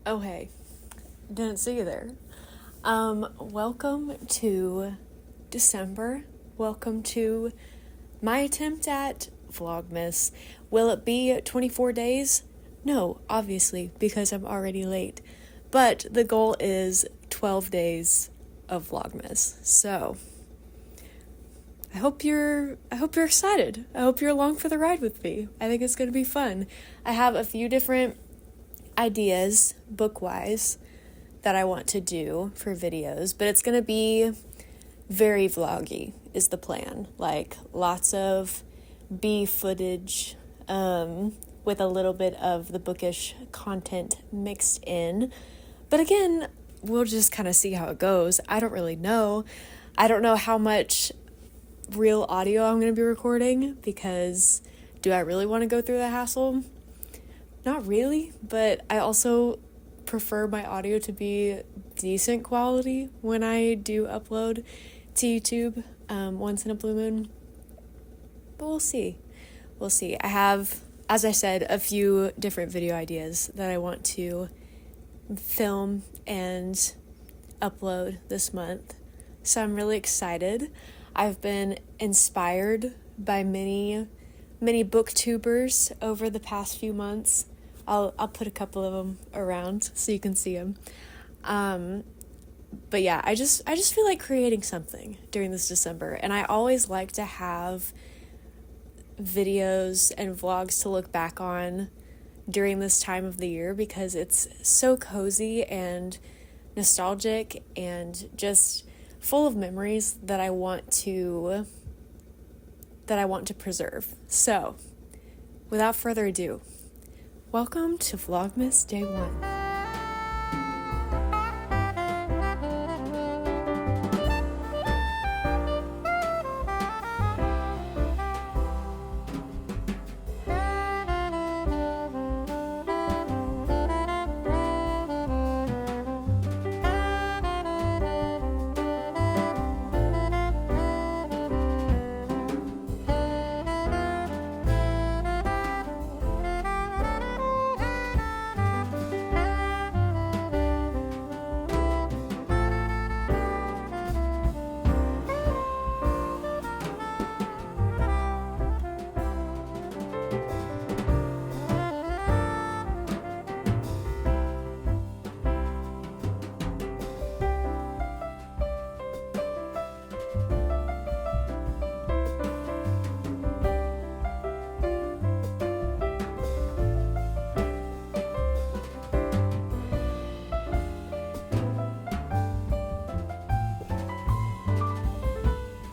Oh, hey. Didn't see you there. Welcome to December. Welcome to my attempt at VLOGMAS. Will it be 24 days? No, obviously, because I'm already late. But the goal is 12 days of VLOGMAS. So, I hope you're excited. I hope you're along for the ride with me. I think it's going to be fun. I have a few different ideas, book-wise, that I want to do for videos, but it's going to be very vloggy is the plan. Like, lots of B footage, with a little bit of the bookish content mixed in. But again, we'll just kind of see how it goes. I don't really know. I don't know how much real audio I'm going to be recording, because do I really want to go through the hassle? Not really, but I also prefer my audio to be decent quality when I do upload to YouTube once in a blue moon. But we'll see. I have, as I said, a few different video ideas that I want to film and upload this month. So I'm really excited. I've been inspired by many booktubers over the past few months. I'll put a couple of them around so you can see them. But yeah, I just feel like creating something during this December, and I always like to have videos and vlogs to look back on during this time of the year, because it's so cozy and nostalgic and just full of memories that I want to preserve. So, without further ado, welcome to Vlogmas Day 1.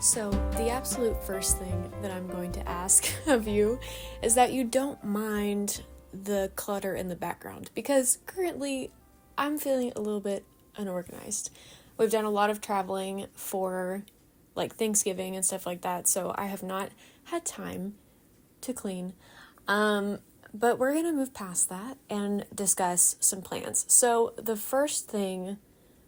So, the absolute first thing that I'm going to ask of you is that you don't mind the clutter in the background, because currently I'm feeling a little bit unorganized. We've done a lot of traveling for like Thanksgiving and stuff like that, so I have not had time to clean. But we're going to move past that and discuss some plans. So, the first thing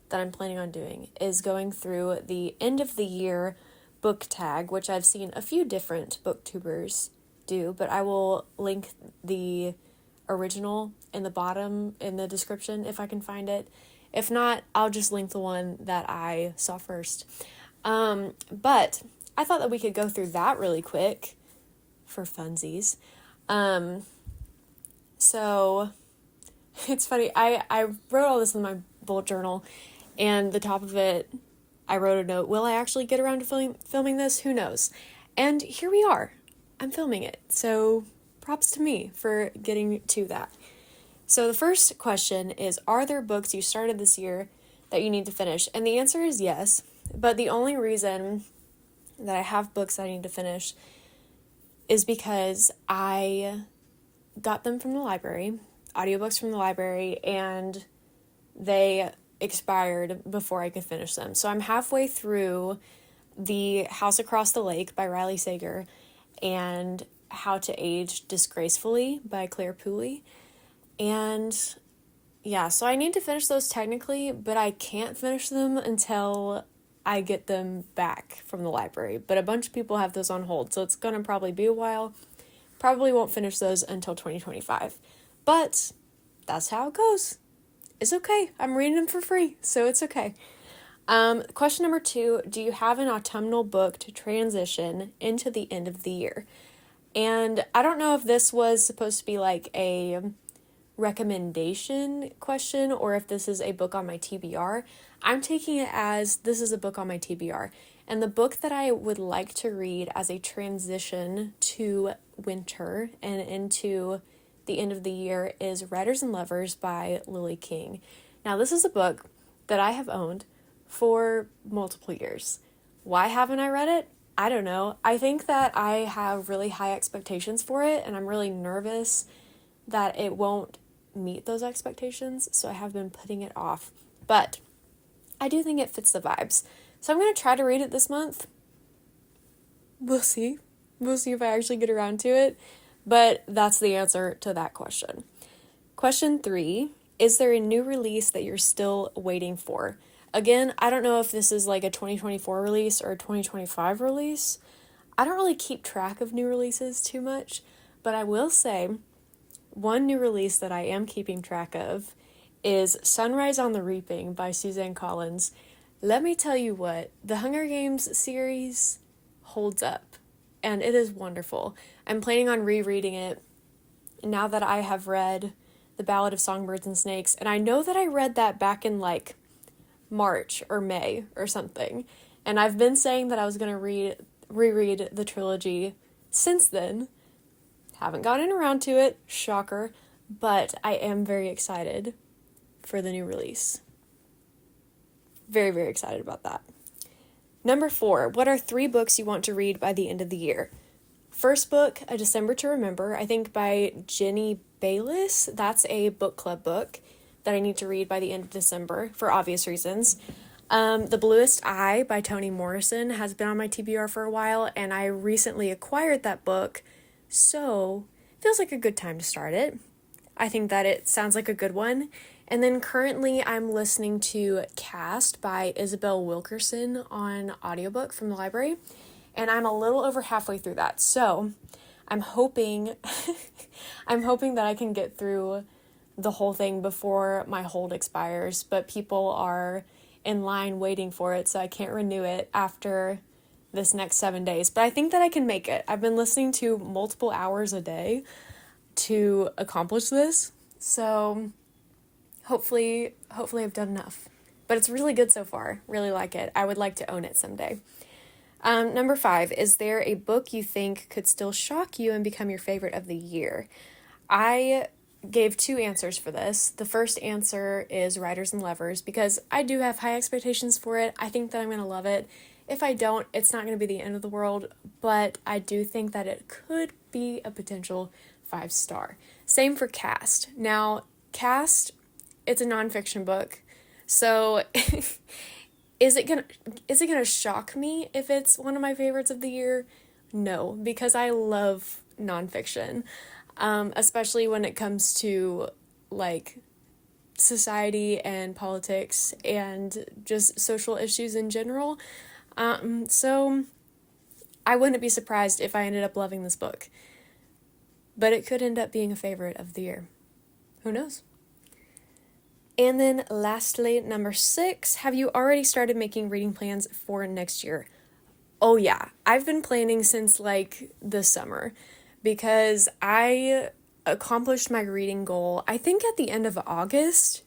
that I'm planning on doing is going through the end of the year book tag, which I've seen a few different booktubers do, but I will link the original in the bottom in the description if I can find it. If not, I'll just link the one that I saw first. But I thought that we could go through that really quick for funsies. So it's funny, I wrote all this in my bullet journal, and the top of it, I wrote a note, will I actually get around to filming this? Who knows? And here we are. I'm filming it. So props to me for getting to that. So the first question is, are there books you started this year that you need to finish? And the answer is yes. But the only reason that I have books I need to finish is because I got them from the library, audiobooks from the library, and they expired before I could finish them. So I'm halfway through The House Across the Lake by Riley Sager and How to Age Disgracefully by Claire Pooley. And yeah, so I need to finish those technically, but I can't finish them until I get them back from the library. But a bunch of people have those on hold, so it's gonna probably be a while. Probably won't finish those until 2025. But that's how it goes. is okay. I'm reading them for free, so it's okay. Question number 2, do you have an autumnal book to transition into the end of the year? And I don't know if this was supposed to be like a recommendation question or if this is a book on my TBR. I'm taking it as this is a book on my TBR. And the book that I would like to read as a transition to winter and into the end of the year is Writers and Lovers by Lily King. Now, this is a book that I have owned for multiple years. Why haven't I read it? I don't know. I think that I have really high expectations for it, and I'm really nervous that it won't meet those expectations, so I have been putting it off. But I do think it fits the vibes. So I'm going to try to read it this month. We'll see. We'll see if I actually get around to it. But that's the answer to that question. Question 3, is there a new release that you're still waiting for? Again, I don't know if this is like a 2024 release or a 2025 release. I don't really keep track of new releases too much, but I will say one new release that I am keeping track of is Sunrise on the Reaping by Suzanne Collins. Let me tell you what, the Hunger Games series holds up, and it is wonderful. I'm planning on rereading it now that I have read The Ballad of Songbirds and Snakes, and I know that I read that back in like March or May or something, and I've been saying that I was going to reread the trilogy since then. Haven't gotten around to it, shocker, but I am very excited for the new release. Very, very excited about that. Number 4, what are 3 books you want to read by the end of the year? First book, A December to Remember, I think by Jenny Bayliss. That's a book club book that I need to read by the end of December for obvious reasons. The Bluest Eye by Toni Morrison has been on my TBR for a while, and I recently acquired that book, so it feels like a good time to start it. I think that it sounds like a good one. And then currently I'm listening to Cast by Isabel Wilkerson on audiobook from the library, and I'm a little over halfway through that. So I'm hoping that I can get through the whole thing before my hold expires, but people are in line waiting for it, so I can't renew it after this next 7 days. But I think that I can make it. I've been listening to multiple hours a day to accomplish this, so hopefully I've done enough. But it's really good so far. Really like it. I would like to own it someday. Number 5, is there a book you think could still shock you and become your favorite of the year? I gave 2 answers for this. The first answer is Writers and Lovers, because I do have high expectations for it. I think that I'm going to love it. If I don't, it's not going to be the end of the world, but I do think that it could be a potential 5-star. Same for Cast. Now, Cast, it's a nonfiction book, so is it gonna shock me if it's one of my favorites of the year? No, because I love nonfiction, especially when it comes to like society and politics and just social issues in general. So I wouldn't be surprised if I ended up loving this book, but it could end up being a favorite of the year. Who knows? And then lastly, number 6, have you already started making reading plans for next year? Oh yeah, I've been planning since like the summer, because I accomplished my reading goal, I think at the end of August,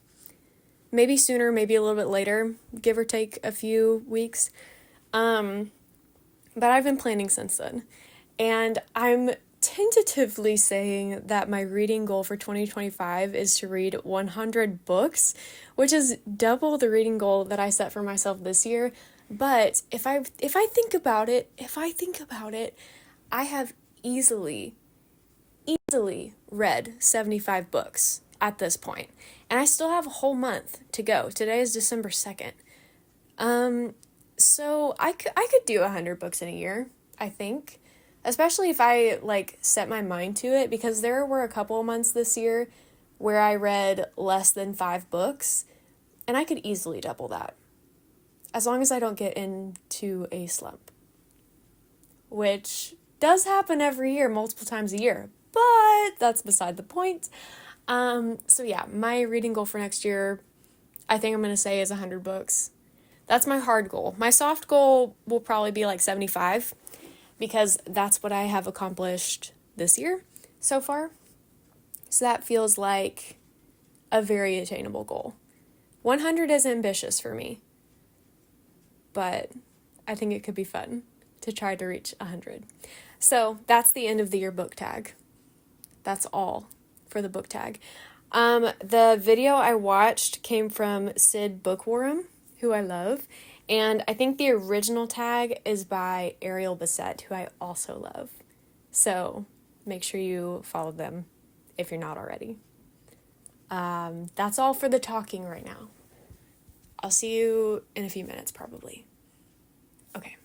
maybe sooner, maybe a little bit later, give or take a few weeks. But I've been planning since then, and I'm tentatively saying that my reading goal for 2025 is to read 100 books, which is double the reading goal that I set for myself this year. But if I think about it, I have easily read 75 books at this point, and I still have a whole month to go. Today is December 2nd. So I could do 100 books in a year, I think. Especially if I, like, set my mind to it, because there were a couple of months this year where I read less than 5 books, and I could easily double that, as long as I don't get into a slump, which does happen every year, multiple times a year, but that's beside the point. So yeah, my reading goal for next year, I think I'm going to say is 100 books. That's my hard goal. My soft goal will probably be like 75 because that's what I have accomplished this year so far. So that feels like a very attainable goal. 100 is ambitious for me, but I think it could be fun to try to reach 100. So that's the end of the year book tag. That's all for the book tag. The video I watched came from Sid Bookworm, who I love, and I think the original tag is by Ariel Bissett, who I also love. So make sure you follow them if you're not already. That's all for the talking right now. I'll see you in a few minutes probably. Okay.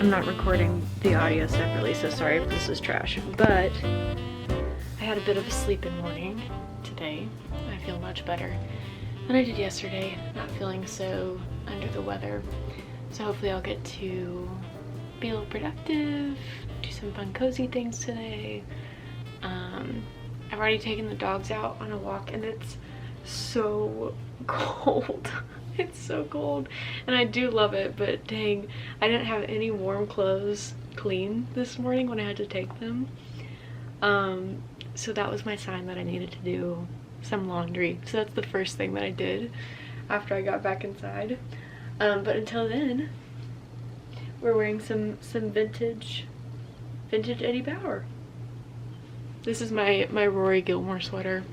I'm not recording the audio separately, so sorry if this is trash. But I had a bit of a sleeping morning today. I feel much better than I did yesterday. Not feeling so under the weather. So hopefully I'll get to be a little productive, do some fun cozy things today. I've already taken the dogs out on a walk and it's so cold. It's so cold and I do love it, but dang, I didn't have any warm clothes clean this morning when I had to take them. So that was my sign that I needed to do some laundry. So that's the first thing that I did after I got back inside. But until then, we're wearing some vintage Eddie Bauer. This is my Rory Gilmore sweater,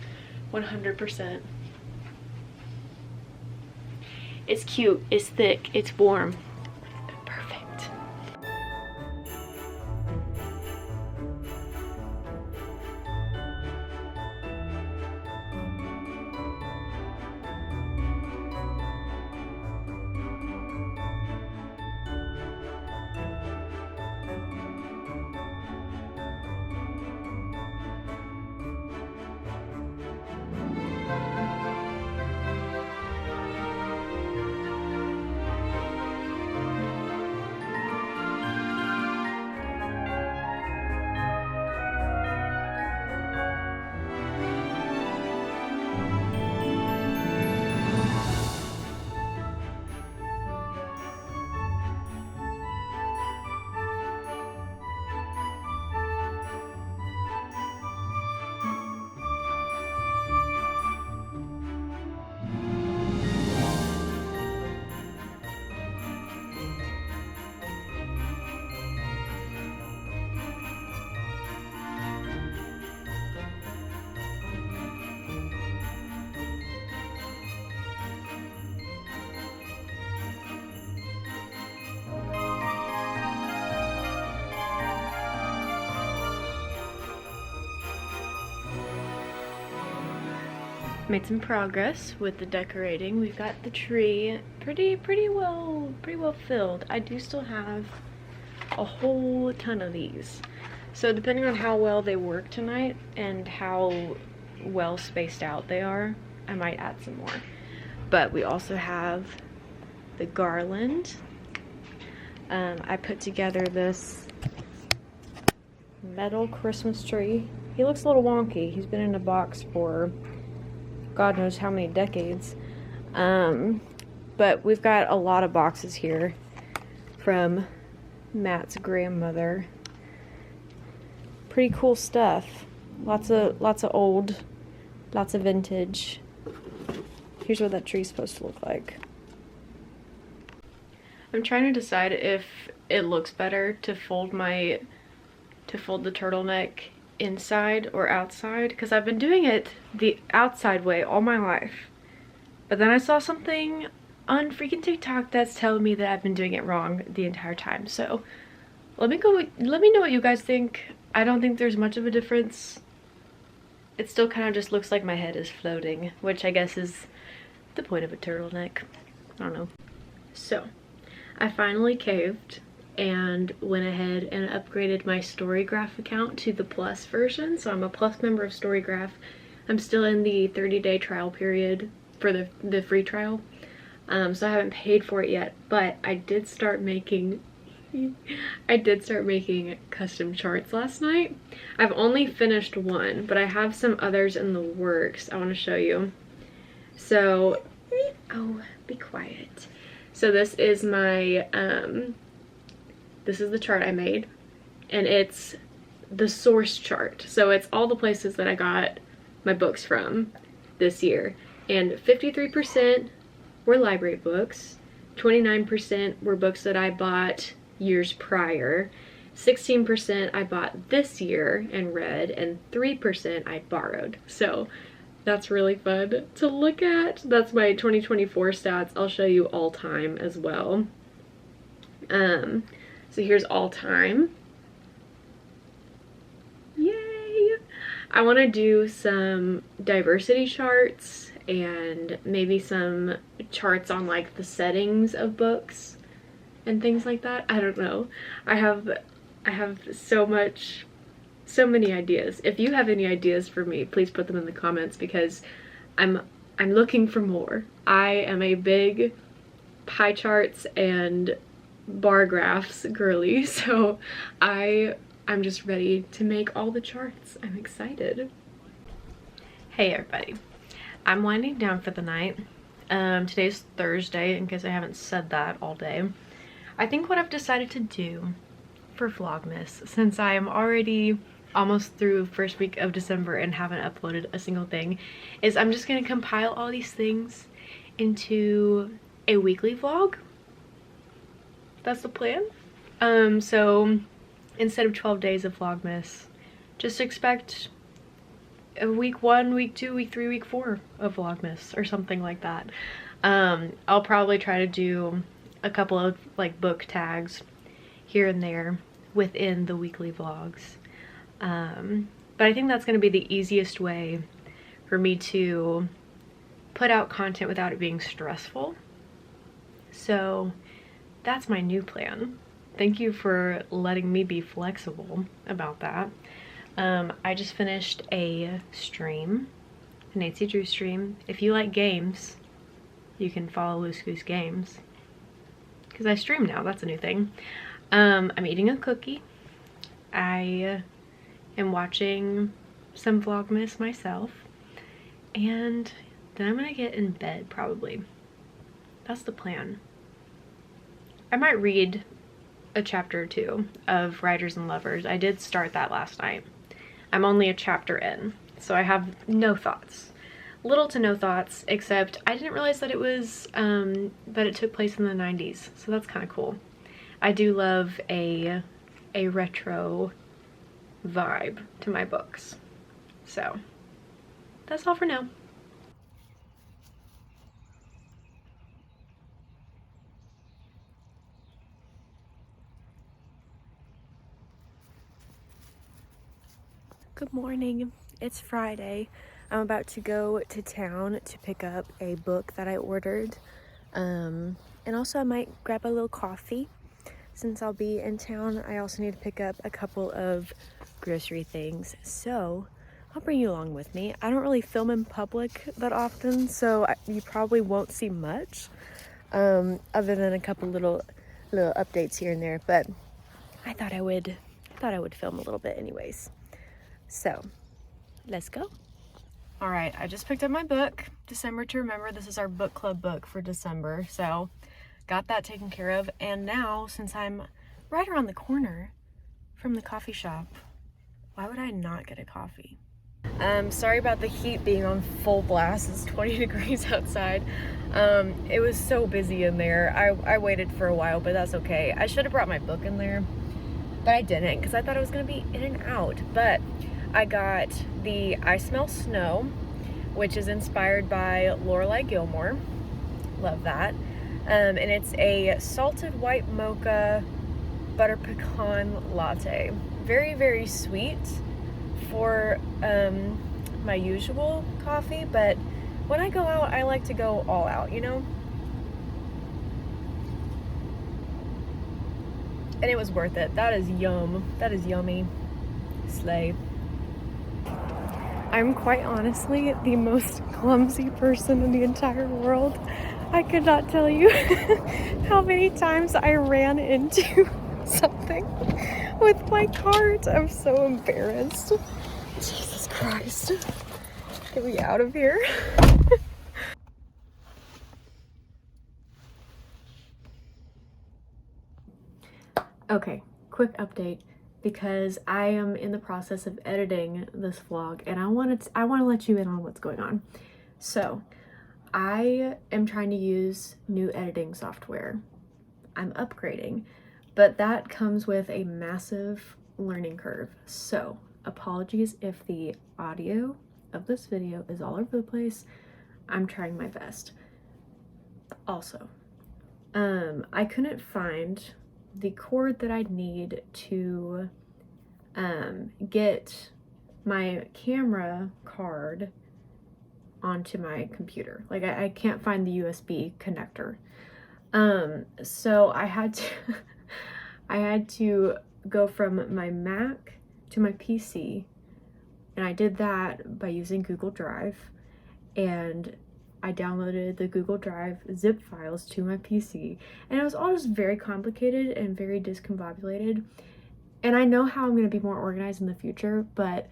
100%. It's cute, it's thick, it's warm. Perfect. Made some progress with the decorating. We've got the tree pretty well filled. I do still have a whole ton of these. So depending on how well they work tonight and how well spaced out they are, I might add some more. But we also have the garland. I put together this metal Christmas tree. He looks a little wonky. He's been in a box for God knows how many decades. But we've got a lot of boxes here from Matt's grandmother. Pretty cool stuff. Lots of old, lots of vintage. Here's what that tree's supposed to look like. I'm trying to decide if it looks better to fold the turtleneck inside or outside, because I've been doing it the outside way all my life, but then I saw something on freaking TikTok that's telling me that I've been doing it wrong the entire time. So let me know what you guys think. I don't think there's much of a difference. It still kind of just looks like my head is floating, which I guess is the point of a turtleneck. I don't know. So I finally caved and went ahead and upgraded my Storygraph account to the Plus version. So I'm a Plus member of Storygraph. I'm still in the 30-day trial period for the free trial. So I haven't paid for it yet, but I did start making custom charts last night. I've only finished one, but I have some others in the works I want to show you. So, oh, be quiet. So this is my this is the chart I made, and it's the source chart. So it's all the places that I got my books from this year. And 53% were library books, 29% were books that I bought years prior, 16% I bought this year and read, and 3% I borrowed. So that's really fun to look at. That's my 2024 stats. I'll show you all time as well. So here's all time. Yay! I want to do some diversity charts and maybe some charts on like the settings of books. and things like that. I don't know. I have so many ideas. If you have any ideas for me, please put them in the comments, because I'm looking for more. I am a big pie charts and bar graphs girly, so I'm just ready to make all the charts. I'm excited. Hey everybody, I'm winding down for the night. Today's Thursday, in case I haven't said that all day. I think what I've decided to do for Vlogmas, since I am already almost through first week of December and haven't uploaded a single thing, is I'm just gonna compile all these things into a weekly vlog. That's the plan. So instead of 12 days of Vlogmas, just expect a week 1, week 2, week 3, week 4 of Vlogmas or something like that. I'll probably try to do a couple of like book tags here and there within the weekly vlogs. But I think that's going to be the easiest way for me to put out content without it being stressful. So that's my new plan. Thank you for letting me be flexible about that. I just finished a stream, a Nancy Drew stream. If you like games, you can follow Loose Goose Games, because I stream now. That's a new thing. I'm eating a cookie. I am watching some Vlogmas myself, and then I'm gonna get in bed probably. That's the plan. I might read a chapter or two of Writers and Lovers. I did start that last night. I'm only a chapter in, so I have no thoughts. Little to no thoughts, except I didn't realize that it was, that it took place in the 90s, so that's kind of cool. I do love a retro vibe to my books. So, that's all for now. Good morning. It's Friday. I'm about to go to town to pick up a book that I ordered. And also I might grab a little coffee since I'll be in town. I also need to pick up a couple of grocery things. So I'll bring you along with me. I don't really film in public that often, so you probably won't see much other than a couple little updates here and there, but I thought I would film a little bit anyways. So, let's go. All right, I just picked up my book, December to Remember. This is our book club book for December, so got that taken care of. And now, since I'm right around the corner from the coffee shop, why would I not get a coffee? Sorry about the heat being on full blast. It's 20 degrees outside. It was so busy in there. I waited for a while, but that's okay. I should have brought my book in there, but I didn't, because I thought it was going to be in and out. But I got the I Smell Snow, which is inspired by Lorelai Gilmore. Love that. And it's a salted white mocha butter pecan latte. Very, very sweet for my usual coffee, but when I go out, I like to go all out, you know? And it was worth it. That is yum. That is yummy. Slay. I'm quite honestly the most clumsy person in the entire world. I could not tell you how many times I ran into something with my cart. I'm so embarrassed. Jesus Christ. Get me out of here. Okay, quick update, because I am in the process of editing this vlog and I want to let you in on what's going on. So I am trying to use new editing software. I'm upgrading, but that comes with a massive learning curve. So apologies if the audio of this video is all over the place. I'm trying my best. Also, I couldn't find the cord that I'd need to get my camera card onto my computer. Like I can't find the USB connector. So I had to I had to go from my Mac to my PC, and I did that by using Google Drive, and I downloaded the Google Drive zip files to my PC, and it was all just very complicated and very discombobulated. And I know how I'm going to be more organized in the future, but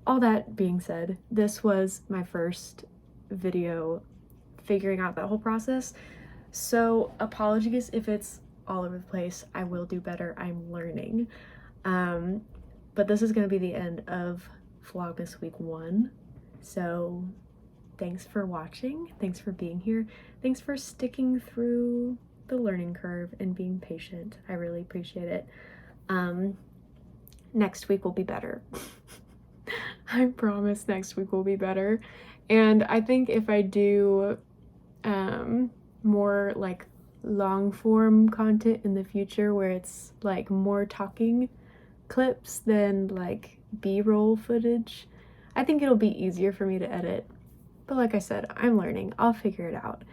all that being said, this was my first video figuring out that whole process. So apologies if it's all over the place. I will do better. I'm learning. But this is going to be the end of Vlogmas week 1. So thanks for watching. Thanks for being here. Thanks for sticking through the learning curve and being patient. I really appreciate it. Next week will be better. I promise next week will be better. And I think if I do more like long form content in the future where it's like more talking clips than like B-roll footage, I think it'll be easier for me to edit. But like I said, I'm learning. I'll figure it out.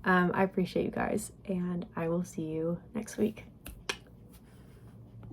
I appreciate you guys, and I will see you next week.